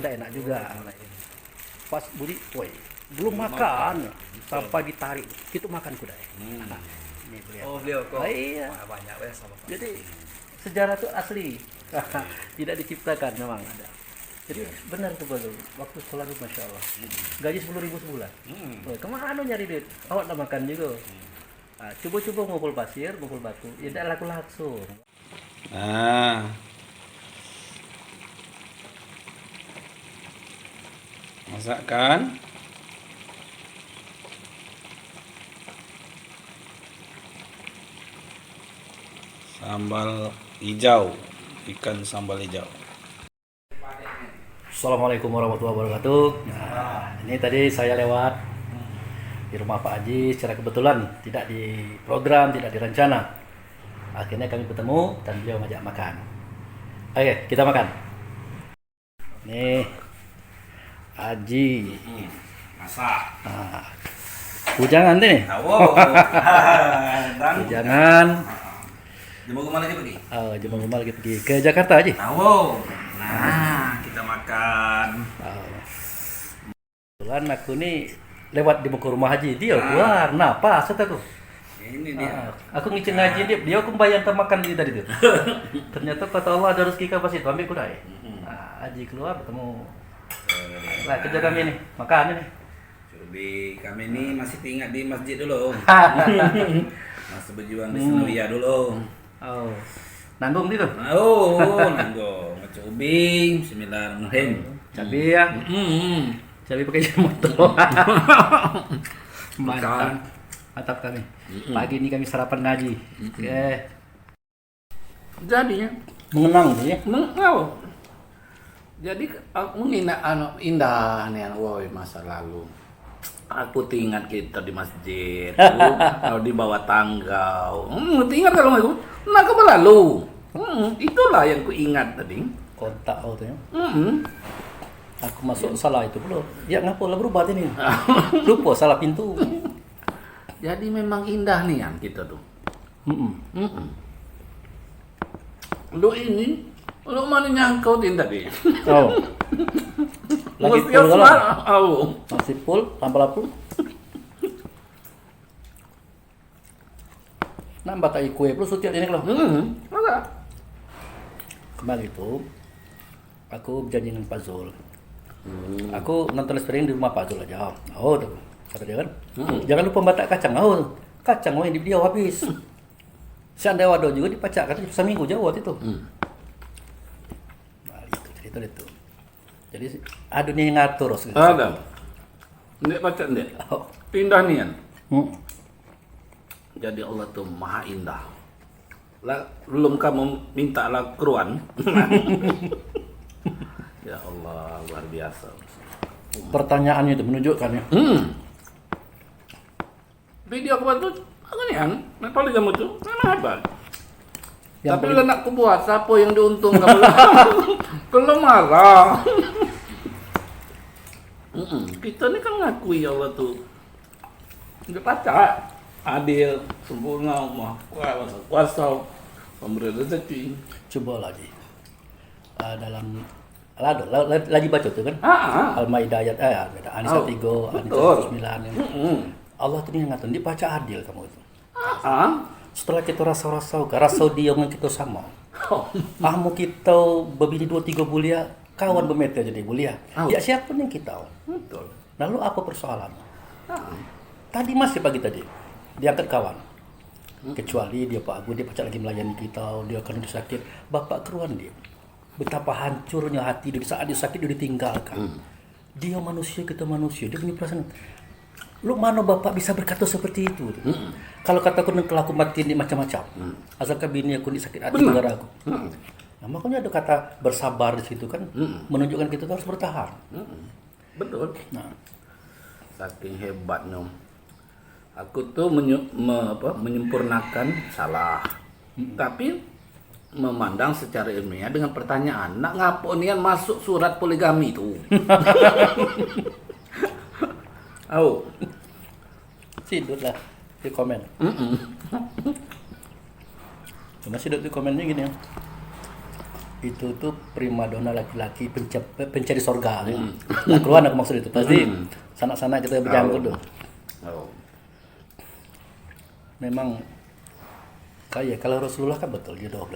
tidak enak juga. Pas Budi, woi, belum makan sampai ditarik, itu makan kuda. Ini beliau. Oh beliau kok. Iya. Wah, banyak ya sama Pak. Jadi sejarah itu asli, tidak diciptakan, memang ada. Jadi benar tuh Bang, waktu sekolah itu masya Allah, gaji 10.000 sebulan. Woi, kemana nyari duit? Awak tak makan juga. Nah, coba-coba ngumpul pasir, ngumpul batu, ya tidak laku langsung. Nah, masakan sambal hijau, ikan sambal hijau. Assalamualaikum warahmatullahi wabarakatuh. Nah, ini tadi saya lewat di rumah Pak Haji secara kebetulan, tidak di program, tidak direncana. Akhirnya kami bertemu dan beliau ngajak makan. Oke, kita makan. Nih, Haji. Masak. Nah, bujangan nih. Wow. Dan Bujangan. jemput rumah lagi pergi. Jemaah rumah lagi pergi ke Jakarta Haji. Wow. Nah, kita makan. Kebetulan aku nih lewat di muka rumah Haji, dia keluar, napas aku. Ini dia. Aku ngicin ngaji dia aku bayang makan dia tadi tuh. Ternyata kata Allah ada rezeki kapas itu, ambil kuda ya. Nah, Haji keluar bertemu. Lah kerja kami nih, makan ini. Cobi kami ini masih tinggal di masjid dulu. Masih berjuang di Senawiyah dulu. Oh, nanggung gitu. Oh, nanggung. Cobi, bismillahirrahmanirrahim. Cabai ya, cabai pakai motor. Mantap, mantap kami. Pagi ini kami sarapan ngaji. Oke. Jadinya Mengenang tuh ya. Jadi aku indah nih, woi masa lalu. Aku ingat kita di masjid, kalau di bawah tangga. Ingat kalau aku, nah kapan lalu? Itulah yang ku ingat tadi. Kontak tuh ya. Aku masuk salah itu belum. Ya ngapa lah berubah ini? Lupa salah pintu. Jadi memang indah nih yang kita tuh. Lu ini, lu mana nyangkau tadi? Oh. Lagi Mesti full kalau. masih full, tanpa lampu. Nambah tak kue plus setiap ini kalau. Masa? Kemarin itu aku berjanji dengan Pak Zul. Aku nonton streaming di rumah Pak Zul aja. Oh, tuh. Kata dia kan. Jangan lupa batak kacang. Oh, kacang yang di dia habis. Seandainya waduh juga dipacak kan seminggu jauh waktu itu. Nah, itu cerita itu. Jadi adunya ngatur terus. Gitu. Ada. Ndek baca ndek. Oh. Indah nih kan. Jadi Allah tuh maha indah. Lah, belum kamu minta lah keruan. Ya Allah, luar biasa. Pertanyaannya itu menunjukkan ya. Video aku tuh apa nih kan? Paling kamu tuh memang hebat. Yang Tapi paling- kalau nak kubuat, siapa yang diuntungkan? Kalau marah. Kita ini kan ngakui Allah tuh nggak pacar, adil, sempurna, maha kuasa, pemberi rezeki. Coba lagi. Dalam lagi baca tuh kan? Al-Maidah ayat An-Nisa 3, An-Nisa 9. Allah tuh yang ngatur, dia baca adil kamu itu. Setelah kita rasa dia dengan kita sama. Ahmu kita berbini 2-3 bulia, kawan bermeta jadi bulia. Ya siapa yang kita? Betul. Lalu apa persoalan? Tadi masih pagi tadi, dia angkat kawan. Kecuali dia Pak Agus, dia pacak lagi melayani kita, dia akan sakit. Bapak keruan dia. Betapa hancurnya hati dia saat dia sakit dia ditinggalkan. Dia manusia, kita manusia, dia punya perasaan. Lu mana bapak bisa berkata seperti itu? Kalau kataku telah aku mati ini macam-macam. Asalkan bini aku ini sakit hati negara aku. Nah, makanya ada kata bersabar di situ kan, menunjukkan kita harus bertahan. Betul. Nah, Saking hebatnya. Aku tuh menyempurnakan salah. Tapi memandang secara ilmiah dengan pertanyaan, nak ngapo nian masuk surat poligami itu? Oh, tidur lah di komen. Cuma sih di komennya gini ya. itu tuh primadona laki-laki pencari sorga. Nah, keluar aku maksud itu pasti sana-sana kita berjangkut tuh. Oh. Memang kayak kalau Rasulullah kan betul dia 12,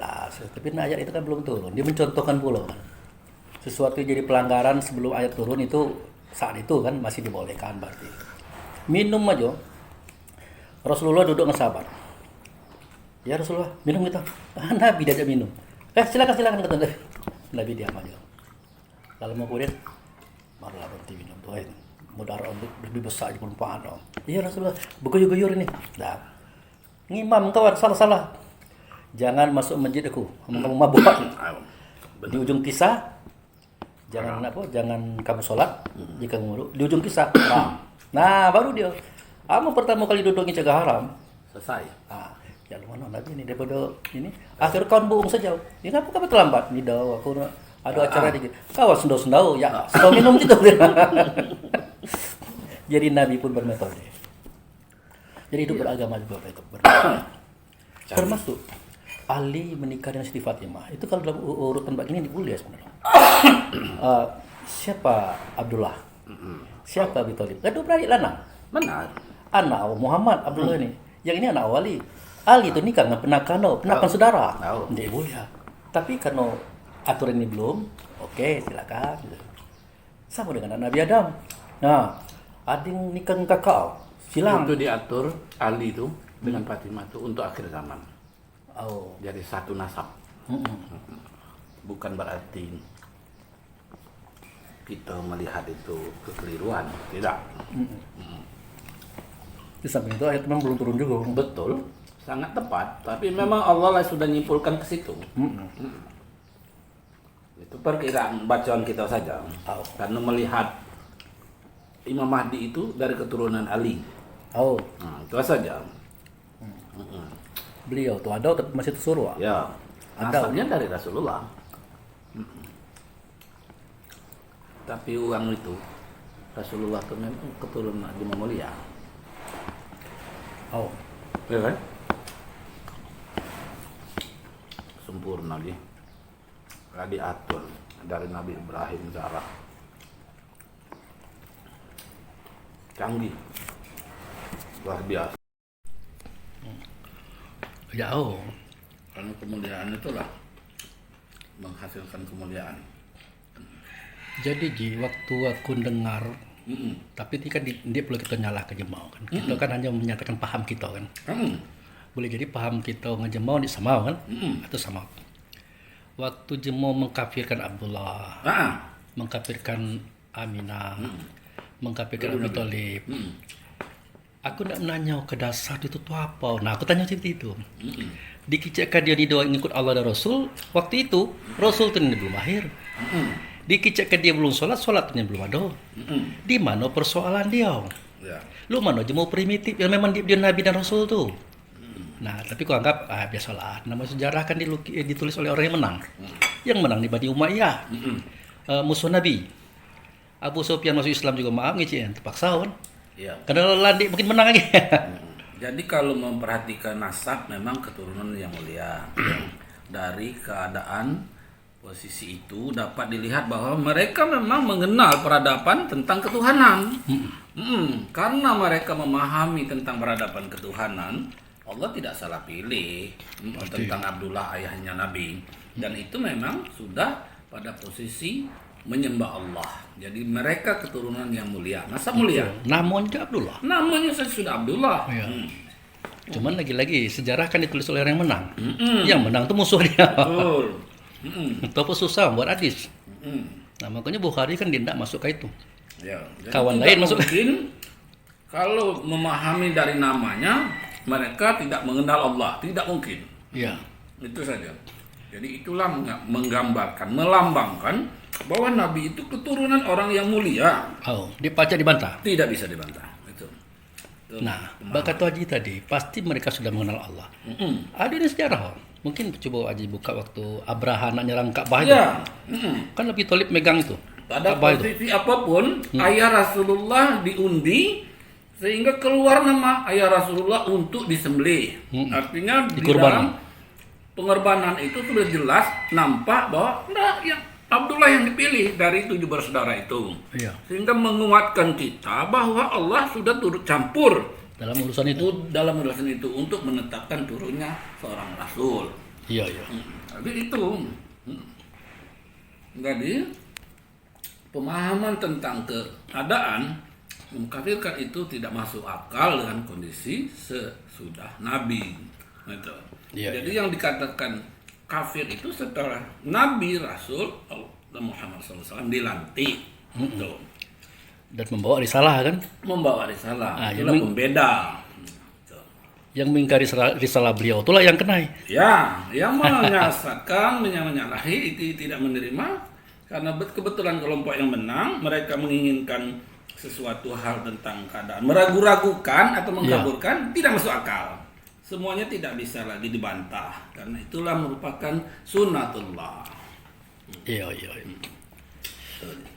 tapi ayat itu kan belum turun. Dia mencontohkan pula kan. Sesuatu yang jadi pelanggaran sebelum ayat turun itu saat itu kan masih dibolehkan berarti. Minum aja. Rasulullah duduk dengan sahabat. Ya Rasulullah, minum kita. Nabi diajak minum. Silakan kata Nabi. Nabi diam aja. Lalu mau kemudian barulah berhenti minum tuh. Mudarat lebih besar di perempuan dong. Iya Rasulullah, berguyur-guyur ini. Dah. Ngimam kawan, salah. Jangan masuk masjid aku. Kamu mabuk. Di ujung kisah jangan kamu sholat jika kamu di ujung kisah. Nah, baru dia. Kamu pertama kali duduknya cegah haram. Selesai. Ya lu mana Nabi ini daripada ini. Akhir kawan bohong saja. Ya kenapa terlambat? Ni dah aku ada acara dikit. Kawan sendau-sendau ya. Sendau minum gitu. Jadi Nabi pun bermetode. Jadi hidup beragama juga itu. Termasuk Ali menikah dengan Siti Fatimah. Itu kalau dalam urutan begini boleh sebenarnya. Siapa Abdullah? Siapa Abi Thalib? Kan dua beradik lanang. Benar. Anak Muhammad Abdullah ini. Yang ini anak Ali. Ali itu nikah dengan penakan saudara. Dia boleh. Tapi karena aturan ini belum, oke silakan. Sama dengan Nabi Adam. Nah, ading nikah dengan kakak, silang. Itu diatur Ali itu dengan Fatimah itu untuk akhir zaman. Jadi satu nasab. Bukan berarti kita melihat itu kekeliruan, tidak. Di samping itu ayat memang belum turun juga. Betul, sangat tepat. Tapi memang Allah lah sudah nyimpulkan ke situ. Itu perkiraan bacaan kita saja. Karena melihat Imam Mahdi itu dari keturunan Ali. Itu saja. Beliau tuh ada tapi masih tersuruh. Ya, nasabnya dari Rasulullah. Tapi uang itu Rasulullah itu memang keturunan Nabi Mulia. Ya kan? Sempurna dia. Diatur dari Nabi Ibrahim Zara. Canggih. Luar biasa. Karena kemuliaan itulah menghasilkan kemuliaan. Jadi Ji, waktu aku dengar, tapi ini kan dia perlu kita nyalahkan jemaah kan. Kita kan hanya menyatakan paham kita kan. Boleh jadi paham kita ngejemaah ini sama kan? Atau sama. Waktu jemaah mengkafirkan Abdullah, mengkafirkan Aminah, mengkafirkan Abi Thalib. Aku nak menanya ke dasar itu tuh apa. Nah, aku tanya seperti itu. Dikicakkan dia doa ngikut Allah dan Rasul. Waktu itu Rasul itu belum lahir. Dikicakkan dia belum sholatnya belum ada. Di mana persoalan dia? Lu mana jemaah primitif yang memang dia Nabi dan Rasul tuh. Nah, tapi kau anggap biasalah. Nama sejarah kan ditulis oleh orang yang menang. Yang menang di Bani Umayyah. Musuh Nabi. Abu Sufyan masuk Islam juga maaf ngicin, terpaksa kan. Karena landik mungkin menang lagi. Jadi kalau memperhatikan nasab memang keturunan yang mulia. Dari keadaan posisi itu dapat dilihat bahwa mereka memang mengenal peradaban tentang ketuhanan. Karena mereka memahami tentang peradaban ketuhanan, Allah tidak salah pilih tentang Abdullah ayahnya Nabi. Dan itu memang sudah pada posisi menyembah Allah. Jadi mereka keturunan yang mulia, nasab mulia. Namanya Abdullah. Namanya sudah Abdullah. Cuman lagi-lagi sejarah kan ditulis oleh orang yang menang. Yang menang itu musuh dia. Betul. Itu apa susah buat hadis. Nah, makanya Bukhari kan dia tidak masuk ke itu. Kawan lain masuk. Mungkin kalau memahami dari namanya mereka tidak mengenal Allah, tidak mungkin. Itu saja. Jadi itulah menggambarkan, melambangkan bahwa Nabi itu keturunan orang yang mulia. Dibaca dibantah? Tidak bisa dibantah. Itu nah, bakat Haji tadi, pasti mereka sudah mengenal Allah. Ada ini sejarah. Mungkin coba Haji buka waktu Abraha nak nyerang Ka'bah itu. Kan Abi Thalib megang itu. Pada posisi apapun, ayah Rasulullah diundi sehingga keluar nama ayah Rasulullah untuk disembelih. Artinya di dalam pengorbanan itu sudah jelas nampak bahwa enggak, yang Abdullah yang dipilih dari 7 bersaudara itu. Iya. Sehingga menguatkan kita bahwa Allah sudah turut campur Dalam urusan itu. dalam urusan itu untuk menetapkan turunnya seorang rasul. Iya, iya. Jadi itu. Jadi pemahaman tentang keadaan mengkafirkan itu tidak masuk akal dengan kondisi sesudah Nabi. Gitu. Iya, Jadi yang dikatakan kafir itu setelah Nabi Rasul Muhammad SAW dilantik. Gitu. Dan membawa risalah kan? Membawa risalah. Ah, Itulah yang pembeda. Gitu. Yang mengingkari risalah beliau itulah yang kena. Ya, yang menyasarkan, menyalahi itu tidak menerima karena kebetulan kelompok yang menang, mereka menginginkan sesuatu hal tentang keadaan, meragu-ragukan atau mengkaburkan, tidak masuk akal. Semuanya tidak bisa lagi dibantah karena itulah merupakan sunnatullah. Iya, iya.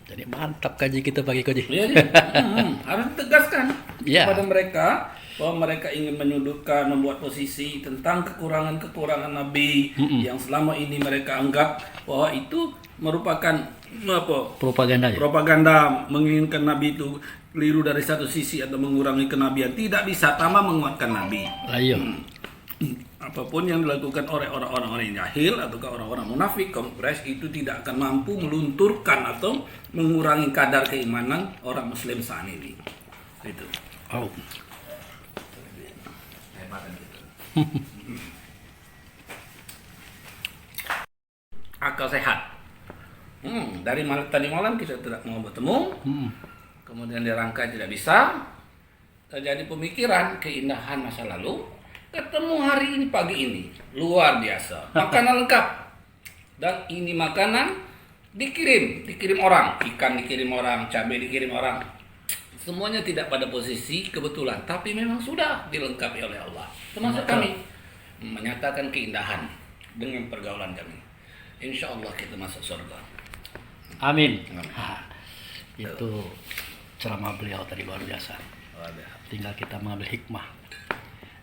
Jadi mantap kaji kita pagi kaji. Ya, harus ditegaskan Ya. kepada mereka bahwa mereka ingin menyudutkan, membuat posisi tentang kekurangan-kekurangan Nabi yang selama ini mereka anggap bahwa itu merupakan Propaganda ya. propaganda, menginginkan Nabi itu keliru dari satu sisi atau mengurangi kenabian. Tidak bisa, tambah menguatkan Nabi. Lah iya. Apapun yang dilakukan oleh orang-orang yang jahil atau orang-orang munafik kaum Quraisy itu tidak akan mampu melunturkan atau mengurangi kadar keimanan orang Muslim saat ini. Itu. Oh. Akal sehat. Dari tadi malam kita tidak mau bertemu, kemudian dirangkai tidak bisa, terjadi pemikiran keindahan masa lalu. Ketemu hari ini pagi ini luar biasa, makanan lengkap dan ini makanan dikirim orang, ikan dikirim orang, cabai dikirim orang, semuanya tidak pada posisi kebetulan, tapi memang sudah dilengkapi oleh Allah. Termasuk kami menyatakan keindahan dengan pergaulan kami. Insya Allah kita masuk surga. Amin. Itu ceramah beliau tadi luar biasa. Tinggal kita mengambil hikmah.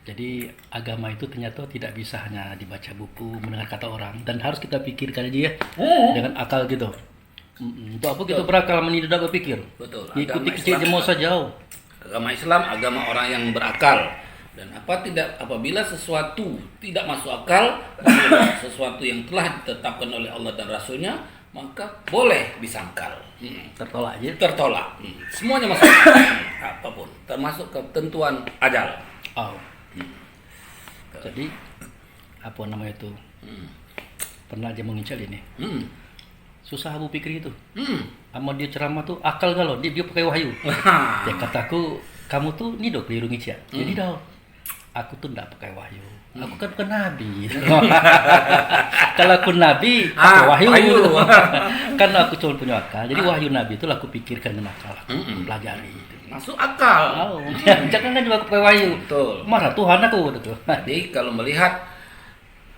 Jadi agama itu ternyata tidak bisa hanya dibaca buku, mendengar kata orang, dan harus kita pikirkan aja ya dengan akal gitu. Untuk apa kita berakal tidak berpikir? Betul. Ikuti Agama kecil Islam- jemo saja. Agama Islam agama orang yang berakal dan apabila sesuatu tidak masuk akal, sesuatu yang telah ditetapkan oleh Allah dan Rasulnya, maka boleh disangkal. Tertolak aja. Tertolak. Semuanya masuk akal. Apapun, termasuk ketentuan ajal. Oh. Jadi apa namanya itu? Pernah aja mengincar ini. Susah Abu Fikri itu. Sama dia ceramah tuh akal galau, dia pakai wahyu. Ya kataku, kamu tuh ini dok keliru ngicia. Jadi dah, aku tuh ndak pakai wahyu. Aku kan bukan nabi. Kalau aku nabi, pakai wahyu. Kan aku cuma punya akal. Jadi wahyu nabi itu aku pikirkan dengan akal. Aku pelajari. Masuk akal. Oh, jangan kan juga aku pakai wahyu. Betul. Marah Tuhan aku gitu. Jadi kalau melihat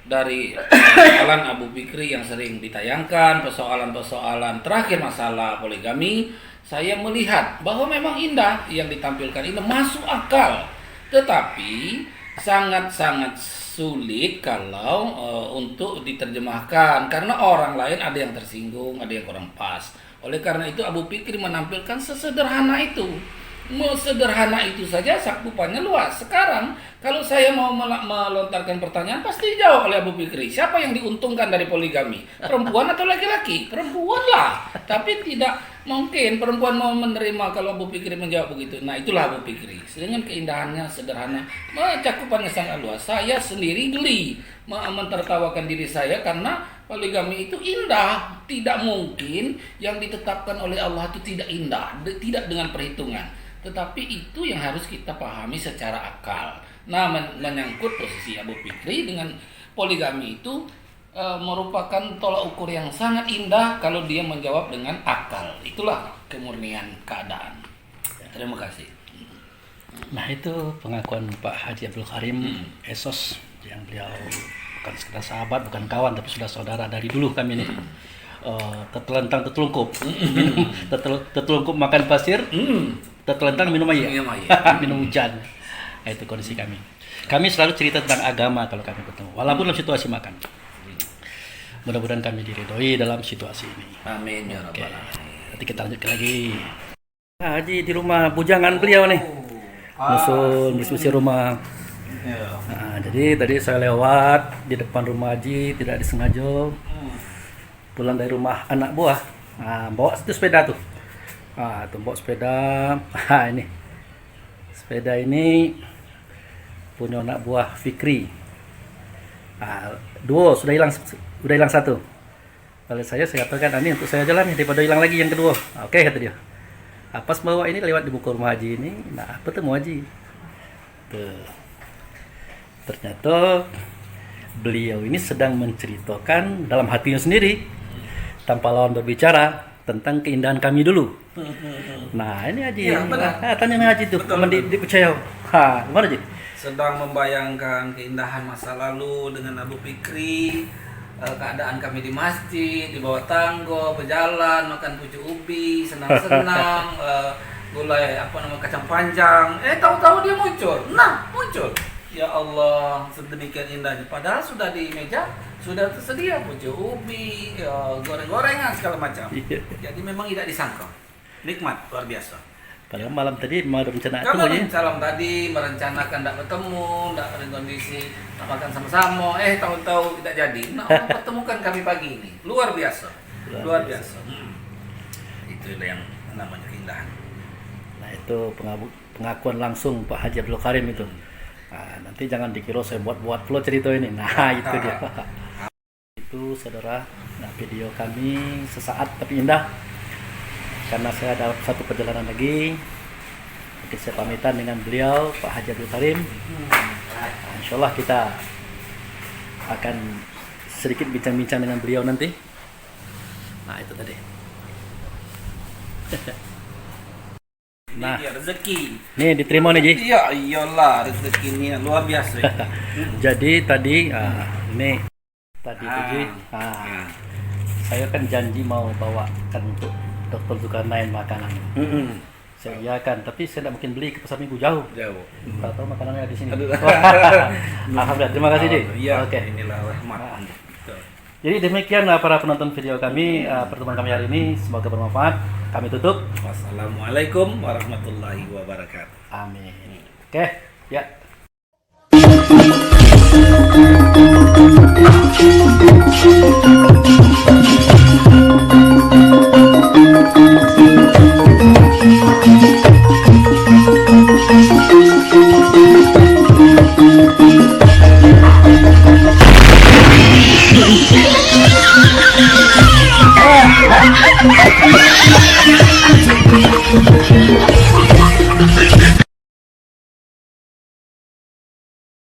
dari persoalan Abu Fikri yang sering ditayangkan, persoalan-persoalan terakhir masalah poligami, saya melihat bahwa memang indah yang ditampilkan ini masuk akal, tetapi sangat-sangat sulit kalau untuk diterjemahkan karena orang lain ada yang tersinggung, ada yang kurang pas. Oleh karena itu Abu Fikri menampilkan sesederhana itu. Sederhana itu saja cakupannya luas. Sekarang kalau saya mau melontarkan pertanyaan pasti dijawab oleh Abu Fikri. Siapa yang diuntungkan dari poligami? Perempuan atau laki-laki? Perempuan lah. Tapi tidak mungkin perempuan mau menerima kalau Abu Fikri menjawab begitu. Nah itulah Abu Fikri. Dengan keindahannya sederhana, cakupannya sangat luas. Saya sendiri geli mentertawakan diri saya karena poligami itu indah. Tidak mungkin yang ditetapkan oleh Allah itu tidak indah, tidak dengan perhitungan. Tetapi itu yang harus kita pahami secara akal. Nah, menyangkut posisi Abu Fikri dengan poligami itu merupakan tolak ukur yang sangat indah kalau dia menjawab dengan akal. Itulah kemurnian keadaan. Terima kasih. Nah itu pengakuan Pak Haji Abdul Karim Esos yang beliau bukan sekedar sahabat, bukan kawan, tapi sudah saudara dari dulu kami ini. Tetelentang tetelungkup, tetelungkup makan pasir, tetelentang minum air, minum hujan. Nah, itu kondisi kami. Kami selalu cerita tentang agama kalau kami bertemu, walaupun dalam situasi makan. Mudah-mudahan kami diridhoi dalam situasi ini. Amin ya Oke, rabbal alamin. nanti kita lanjutkan lagi. Nah, Haji di rumah bujangan beliau nih, musul bersih rumah. Ya. Nah, jadi tadi saya lewat di depan rumah Haji, tidak disengaja pulang dari rumah anak buah. Nah, bawa itu sepeda tuh. Ah, tuh bawa sepeda. Ah, ini sepeda ini punya anak buah Fikri. Ah, dua sudah hilang satu. Lalu saya katakan, ini untuk saya jalan nih daripada hilang lagi yang kedua. Ah, oke, kata dia. Pas bawa ini lewat di buku rumah Haji ini, nah bertemu Haji. Tuh. Ternyata beliau ini sedang menceritakan dalam hatinya sendiri tanpa lawan berbicara tentang keindahan kami dulu. Nah ini Haji, Ya, benar. tanya Haji tuh, teman dipercaya. Gimana Haji? Sedang membayangkan keindahan masa lalu dengan Abu Fikri, keadaan kami di masjid, di bawah tangga, berjalan, makan pucuk ubi, senang-senang, gulai kacang panjang. Tahu-tahu dia muncul. Muncul. Ya Allah, sedemikian indahnya. Padahal sudah di meja, sudah tersedia pucuk ubi, goreng-gorengan segala macam. Iya. Jadi memang tidak disangka. Nikmat, luar biasa. Padahal malam tadi mau ada rencana itu Kami Haji. salam tadi merencanakan tidak bertemu, tidak ada kondisi nak makan sama-sama. Tahu-tahu tidak jadi. Nah, Allah pertemukan kami pagi ini. Luar biasa. Luar biasa. Itu yang namanya keindahan. Nah itu pengakuan langsung Pak Haji Abdul Karim itu. Nah, nanti jangan dikira saya buat-buat lo cerita ini. Nah itu dia. Itu saudara, nah, video kami sesaat tapi indah. Karena saya ada satu perjalanan lagi, mungkin saya pamitan dengan beliau Pak Haji Abdul Karim. Nah, insya Allah kita akan sedikit bincang-bincang dengan beliau nanti. Nah itu tadi. Nah, Ini rezeki. nih diterima nih Ji. Iya, iyalah rezeki ini luar biasa. Jadi tadi ini tadi tuh, Ji. Ya. Saya kan janji mau bawakan untuk Dr. Zulkarnain makanan. Saya iakan, tapi saya tidak mungkin beli ke pasar minggu jauh. Jauh. Tidak tahu makanannya di sini. Aduh. Alhamdulillah, terima kasih Ji. Iya, Oke. inilah rahmat. Jadi demikian para penonton video kami, pertemuan kami hari ini, semoga bermanfaat. Kami tutup. Wassalamualaikum warahmatullahi wabarakatuh. Amin. Oke, ya.